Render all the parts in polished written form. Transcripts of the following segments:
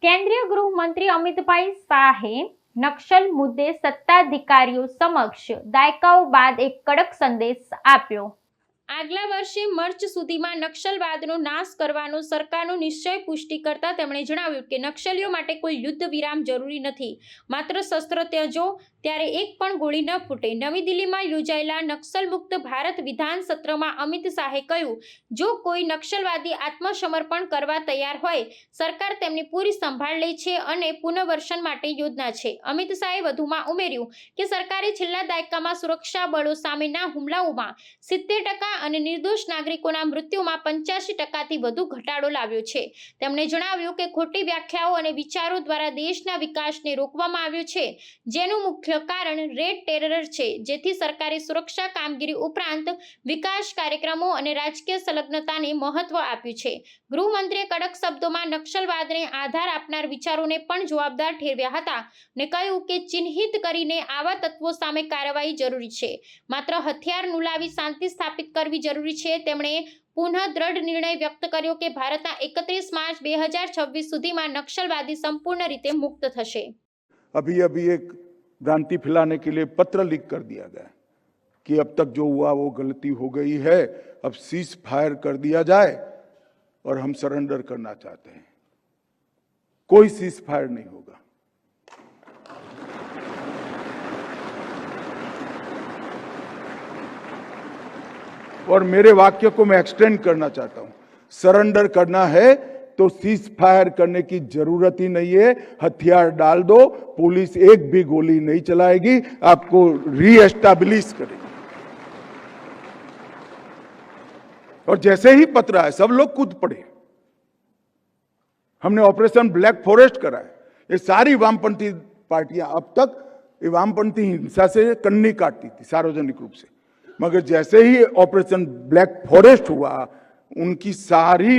કેન્દ્રીય ગૃહમંત્રી અમિતભાઈ શાહે નક્સલ મુદ્દે સત્તાધિકારીઓ સમક્ષ દાયકાઓ બાદ એક કડક સંદેશ આપ્યો। આગલા વર્ષે માર્ચ સુધીમાં નક્સલવાદનો નાશ કરવાનો સરકારનો નિશ્ચય પુષ્ટિ કરતા તેમણે જણાવ્યું કે નક્સલીઓ માટે કોઈ યુદ્ધ વિરામ જરૂરી નથી, માત્ર શસ્ત્ર ત્યજો, ત્યારે એક પણ ગોળી ન ફૂટે। નવી દિલ્હીમાં યોજાયેલા નક્સલ મુક્ત ભારત વિધાન સત્રમાં અમિત શાહે કહ્યું, જો કોઈ નક્સલવાદી આત્મસમર્પણ કરવા તૈયાર હોય, સરકાર તેમની પૂરી સંભાળ લે છે અને પુનર્વસન માટે યોજના છે। અમિત શાહે વધુમાં ઉમેર્યું કે સરકારે છેલ્લા દાયકામાં સુરક્ષા બળો સામેના હુમલાઓમાં 70% અને નિર્દોષ નાગરિકોના મૃત્યુમાં 85%થી વધુ ઘટાડો લાવ્યો છે। તેમણે જણાવ્યું કે ખોટી વ્યાખ્યાઓ અને વિચારો દ્વારા દેશના વિકાસને રોકવામાં આવ્યો છે, જેનું મુખ્ય કારણ રેડ ટેરર છે, જેથી સરકારે સુરક્ષા કામગીરી ઉપરાંત વિકાસ કાર્યક્રમો અને રાજકીય સંલગ્નતાને મહત્વ આપ્યું છે। ગૃહમંત્રીએ કડક શબ્દોમાં નક્સલવાદને આધાર આપનાર વિચારોને પણ જવાબદાર ઠેરવ્યા હતા અને કહ્યું કે ચિહ્નિત કરીને આવા તત્વો સામે કાર્યવાહી જરૂરી છે, માત્ર હથિયાર નુલાવી શાંતિ સ્થાપિત કરવી જરૂરી છે। તેમણે પુનઃ દ્રઢ નિર્ણય વ્યક્ત કર્યો કે ભારતના 31 मार्च 2026 સુધીમાં નક્સલવાદી સંપૂर्ण રીતે મુક્ત થશે। अभी एक भ्रांति फैलाने के लिए पत्र लीक कर दिया गया कि अब तक जो हुआ वो गलती हो गई है, अब सीज फायर कर दिया जाए और हम सरेंडर करना चाहते हैं। कोई सीज फायर नहीं होगा। और मेरे वाक्य को मैं एक्सटेंड करना चाहता हूं, सरेंडर करना है तो सीज फायर करने की जरूरत ही नहीं है। हथियार डाल दो, पुलिस एक भी गोली नहीं चलाएगी, आपको रीएस्टैब्लिश करेगी। और जैसे ही पत्र आए सब लोग कूद पड़े। हमने ऑपरेशन ब्लैक फॉरेस्ट करा है। ये सारी वामपंथी पार्टियां अब तक ये वामपंथी हिंसा से कन्नी काटती थी सार्वजनिक रूप से, मगर जैसे ही ऑपरेशन ब्लैक फॉरेस्ट हुआ उनकी सारी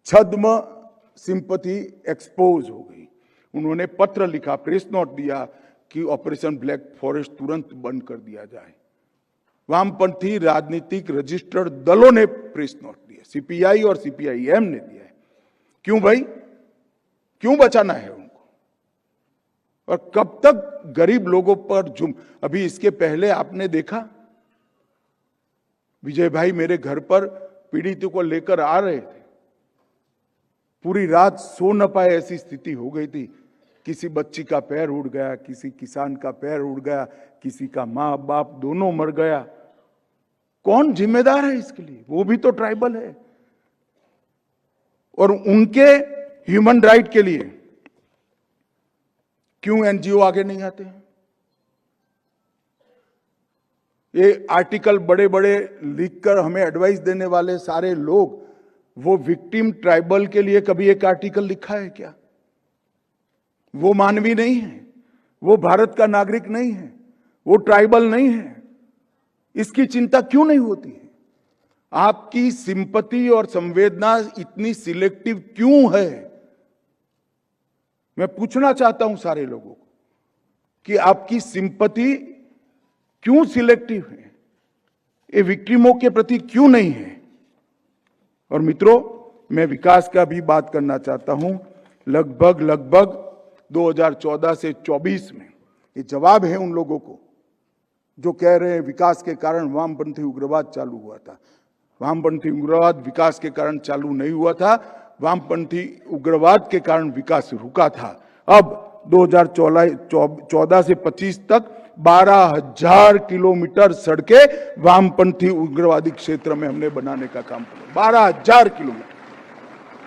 छद्म सिंपैथी एक्सपोज हो गई। उन्होंने पत्र लिखा, प्रेस नोट दिया कि ऑपरेशन ब्लैक फॉरेस्ट तुरंत बंद कर दिया जाए। वामपंथी राजनीतिक रजिस्टर्ड दलों ने प्रेस नोट दिया, सीपीआई और सीपीआईएम ने दिया है। क्यों भाई, क्यों बचाना है उनको? और कब तक गरीब लोगों पर जुम? अभी इसके पहले आपने देखा विजय भाई मेरे घर पर पीड़ितों को लेकर आ रहे थे, पूरी रात सो न पाए ऐसी स्थिति हो गई थी। किसी बच्ची का पैर उड़ गया, किसी किसान का पैर उड़ गया, किसी का माँ बाप दोनों मर गया। कौन जिम्मेदार है इसके लिए? वो भी तो ट्राइबल है। और उनके ह्यूमन राइट के लिए क्यों एनजीओ आगे नहीं आते हैं? ये आर्टिकल बड़े बड़े लिख कर हमें एडवाइस देने वाले सारे लोग, वो विक्टिम ट्राइबल के लिए कभी एक आर्टिकल लिखा है क्या? वो मानवीय नहीं है, वो भारत का नागरिक नहीं है, वो ट्राइबल नहीं है। इसकी चिंता क्यों नहीं होती है? आपकी सिंपैथी और संवेदना इतनी सिलेक्टिव क्यों है? मैं पूछना चाहता हूं सारे लोगों को कि आपकी सिंपैथी क्यों सिलेक्टिव है? ये विक्टिमों के प्रति क्यों नहीं है? और मित्रों, मैं विकास का भी बात करना चाहता हूं। लगभग 2014 से 24 में ये जवाब है उन लोगों को जो कह रहे हैं विकास के कारण वामपंथी उग्रवाद चालू हुआ था। वामपंथी उग्रवाद विकास के कारण चालू नहीं हुआ था, वामपंथी उग्रवाद के कारण विकास रुका था। अब 2014 से 25 तक 12,000 किलोमीटर सड़कें वामपंथी उग्रवादी क्षेत्र में हमने बनाने का काम किया। 12,000 किलोमीटर।